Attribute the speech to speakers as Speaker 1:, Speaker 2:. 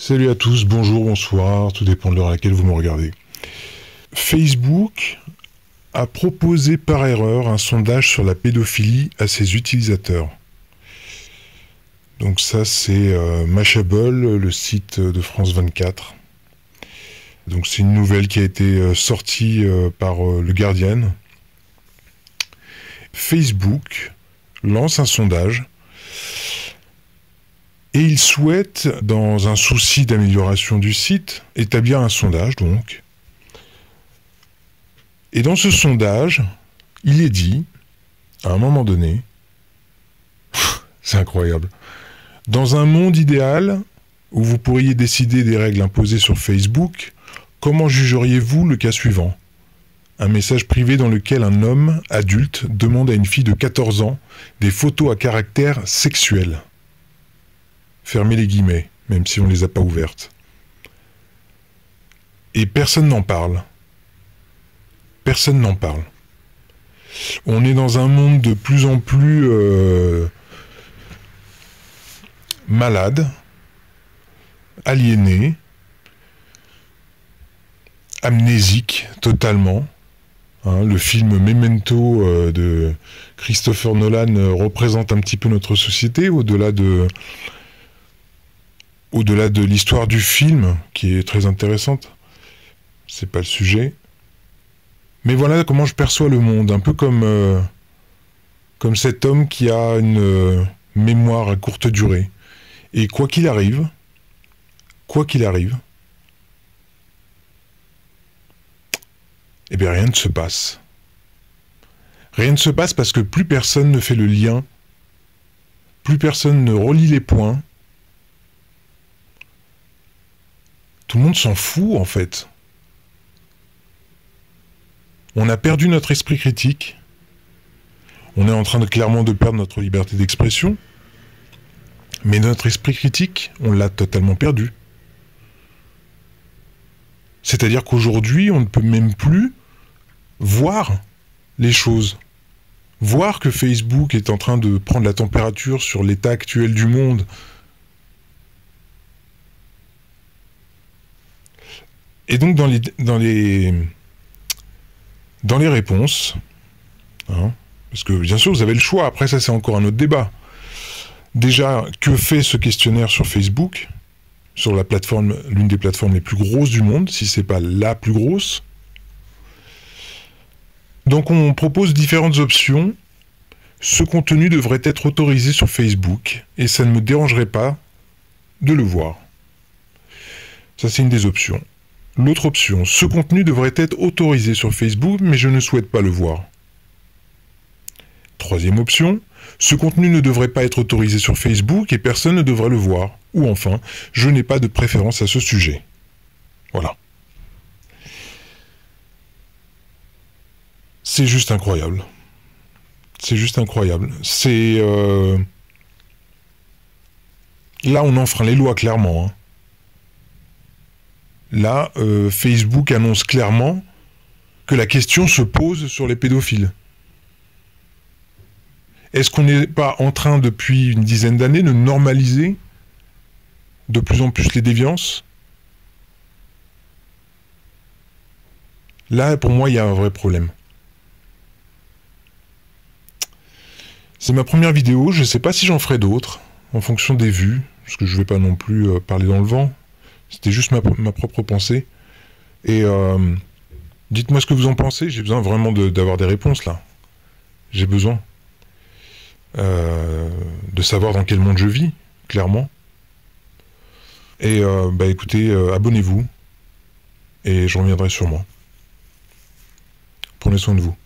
Speaker 1: Salut à tous, bonjour, bonsoir, tout dépend de l'heure à laquelle vous me regardez. Facebook a proposé par erreur un sondage sur la pédophilie à ses utilisateurs. Donc ça c'est Mashable, le site de France 24. Donc c'est une nouvelle qui a été sortie par le Guardian. Facebook lance un sondage et il souhaite, dans un souci d'amélioration du site, établir un sondage donc. Et dans ce sondage, il est dit, à un moment donné, c'est incroyable, dans un monde idéal où vous pourriez décider des règles imposées sur Facebook, comment jugeriez-vous le cas suivant ? Un message privé dans lequel un homme adulte demande à une fille de 14 ans des photos à caractère sexuel. Fermez les guillemets, même si on ne les a pas ouvertes. Et personne n'en parle. Personne n'en parle. On est dans un monde de plus en plus malade, aliéné, amnésique totalement. Le film Memento de Christopher Nolan représente un petit peu notre société, au-delà de l'histoire du film, qui est très intéressante. C'est pas le sujet. Mais voilà comment je perçois le monde, un peu comme cet homme qui a une mémoire à courte durée. Et quoi qu'il arrive, eh bien rien ne se passe. Rien ne se passe parce que plus personne ne fait le lien, plus personne ne relie les points. Tout le monde s'en fout en fait. On a perdu notre esprit critique. On est en train clairement de perdre notre liberté d'expression. Mais notre esprit critique, on l'a totalement perdu. C'est-à-dire qu'aujourd'hui, on ne peut même plus voir les choses. Voir que Facebook est en train de prendre la température sur l'état actuel du monde. Et donc dans les réponses, parce que bien sûr vous avez le choix, après ça c'est encore un autre débat. Déjà, que fait ce questionnaire sur Facebook, sur la plateforme, l'une des plateformes les plus grosses du monde, si c'est pas la plus grosse. Donc on propose différentes options. Ce contenu devrait être autorisé sur Facebook et ça ne me dérangerait pas de le voir. Ça c'est une des options. L'autre option, ce contenu devrait être autorisé sur Facebook, mais je ne souhaite pas le voir. Troisième option, ce contenu ne devrait pas être autorisé sur Facebook et personne ne devrait le voir. Ou enfin, je n'ai pas de préférence à ce sujet. Voilà. C'est juste incroyable. C'est juste incroyable. Là, on enfreint les lois, clairement. Là, Facebook annonce clairement que la question se pose sur les pédophiles. Est-ce qu'on n'est pas en train, depuis une dizaine d'années, de normaliser de plus en plus les déviances? Là, pour moi, il y a un vrai problème. C'est ma première vidéo, je ne sais pas si j'en ferai d'autres, en fonction des vues, parce que je ne vais pas non plus parler dans le vent. C'était juste ma propre pensée. Et dites-moi ce que vous en pensez. J'ai besoin vraiment d'avoir des réponses là. J'ai besoin de savoir dans quel monde je vis, clairement. Et écoutez, abonnez-vous. Et je reviendrai sûrement. Prenez soin de vous.